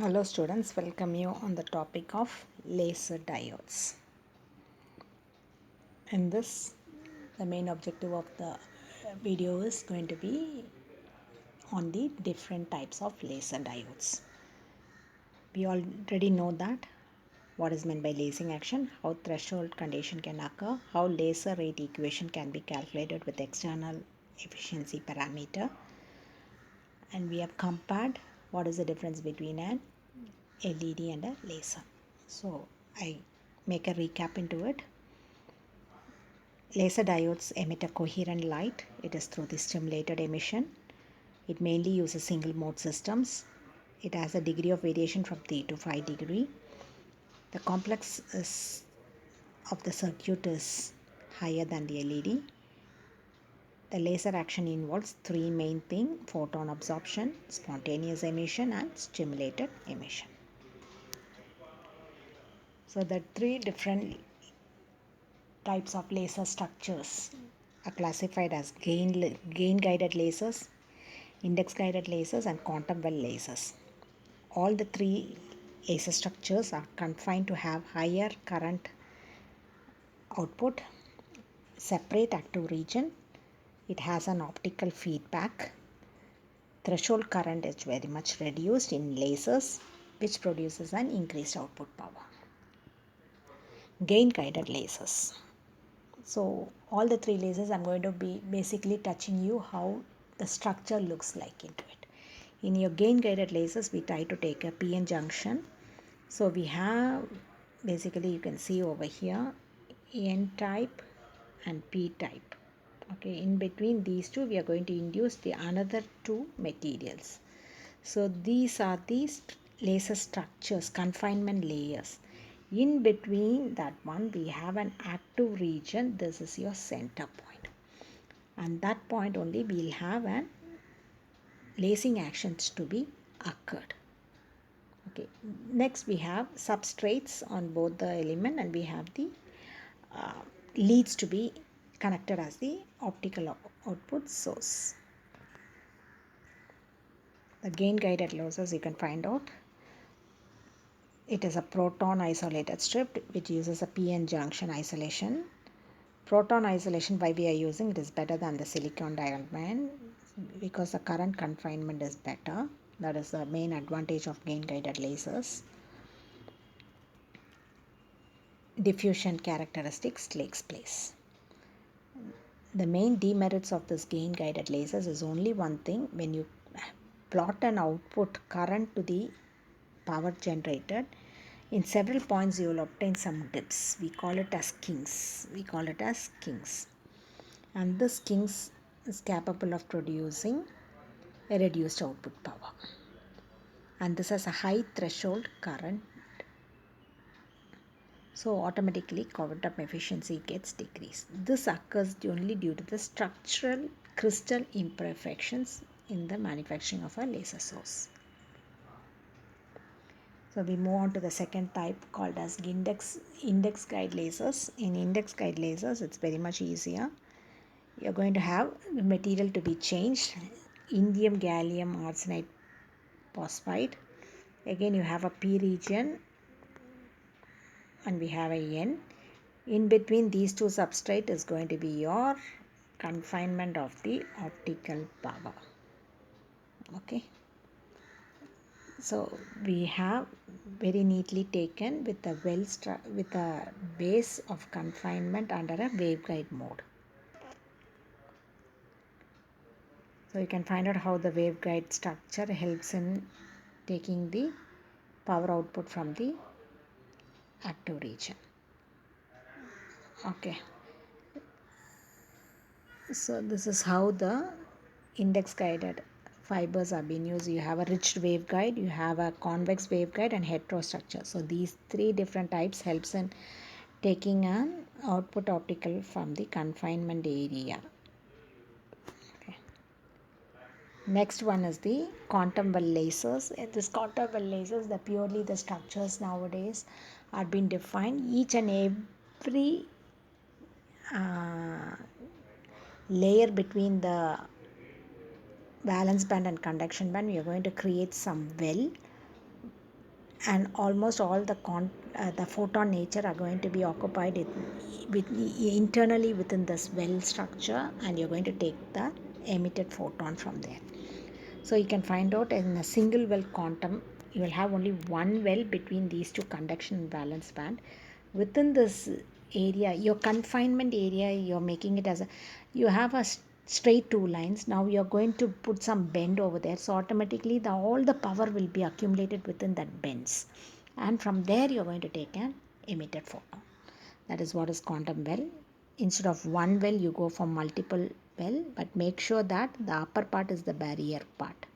Hello students, welcome you on the topic of laser diodes. In this, the main objective of the video is going to be on the different types of laser diodes. We already know that what is meant by lasing action, how threshold condition can occur, how laser rate equation can be calculated with external efficiency parameter, and we have compared what is the difference between an LED and a laser. So I make a recap into it. Laser diodes emit a coherent light. It is through the stimulated emission. It mainly uses single mode systems. It has a degree of variation from 3 to 5 degree. The complex of the circuit is higher than the LED. The laser action involves three main things: photon absorption, spontaneous emission, and stimulated emission. So the three different types of laser structures are classified as gain guided lasers, index guided lasers, and quantum well lasers. All the three laser structures are confined to have higher current output, separate active region. It has an optical feedback. Threshold current is very much reduced in lasers, which produces an increased output power. Gain guided lasers. So all the three lasers, I'm going to be basically touching you how the structure looks like into it. In your gain guided lasers, we try to take a PN junction. So we have basically, you can see over here, N type and P type. Okay, in between these two, we are going to induce the another two materials. So these are these laser structures, confinement layers. In between that one, we have an active region. This is your center point. And that point only we'll have an lasing actions to be occurred. Okay, next we have substrates on both the element, and we have the leads to be connected as the optical output source. The gain guided lasers, you can find out it is a proton isolated strip which uses a PN junction isolation. Proton isolation, why we are using it, is better than the silicon diamond because the current confinement is better. That is the main advantage of gain guided lasers. Diffusion characteristics takes place. The main demerits of this gain guided lasers is only one thing: when you plot an output current to the power generated, in several points you will obtain some dips. We call it as kinks. And this kinks is capable of producing a reduced output power. And this has a high threshold current. So automatically quantum efficiency gets decreased. This occurs only due to the structural crystal imperfections in the manufacturing of a laser source. So we move on to the second type called as index guide lasers. In index guide lasers, it's very much easier. You're going to have the material to be changed: indium gallium arsenide phosphide. Again, you have a P region and we have a N. In between these two substrate is going to be your confinement of the optical power. Okay. So we have very neatly taken with a base of confinement under a waveguide mode. So you can find out how the waveguide structure helps in taking the power output from the active region. Okay. So this is how the index guided fibers are being used. You have a rich waveguide, you have a convex waveguide, and heterostructure. So these three different types helps in taking an output optical from the confinement area. Okay. Next one is the quantum well lasers. This quantum well lasers, purely the structures nowadays are being defined. Each and every layer between the valence band and conduction band, we are going to create some well. and almost all the photon nature are going to be occupied internally within this well structure, and you're going to take the emitted photon from there. So you can find out in a single well quantum, you will have only one well between these two conduction and valence band. Within this area, your confinement area, you're making it as a, you have a straight two lines. Now you're going to put some bend over there, so automatically all the power will be accumulated within that bends, and from there you're going to take an emitted photon. That is what is quantum well. Instead of one well, you go for multiple well, but make sure that the upper part is the barrier part.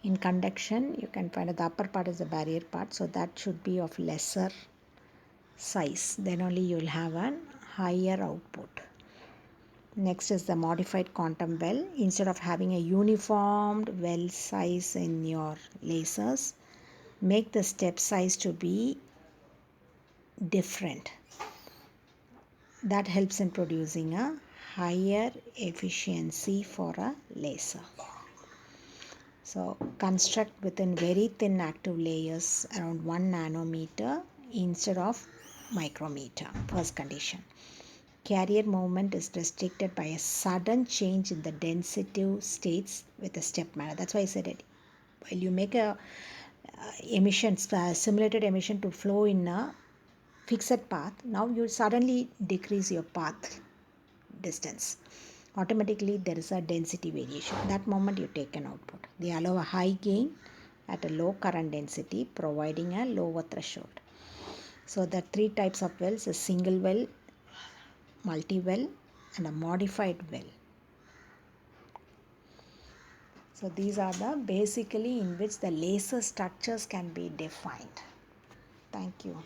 In conduction, you can find that the upper part is the barrier part, so that should be of lesser size. Then only you will have a higher output. Next is the modified quantum well. Instead of having a uniformed well size in your lasers, make the step size to be different. That helps in producing a higher efficiency for a laser. So construct within very thin active layers around 1 nanometer instead of micrometer. First condition. Carrier movement is restricted by a sudden change in the density states with a step manner. That's why I said it. While you make a simulated emission to flow in a fixed path, now you suddenly decrease your path distance. Automatically there is a density variation. That moment you take an output. They allow a high gain at a low current density, providing a lower threshold. So the three types of wells: a single well, multi well, and a modified well. So these are the basically in which the laser structures can be defined. Thank you.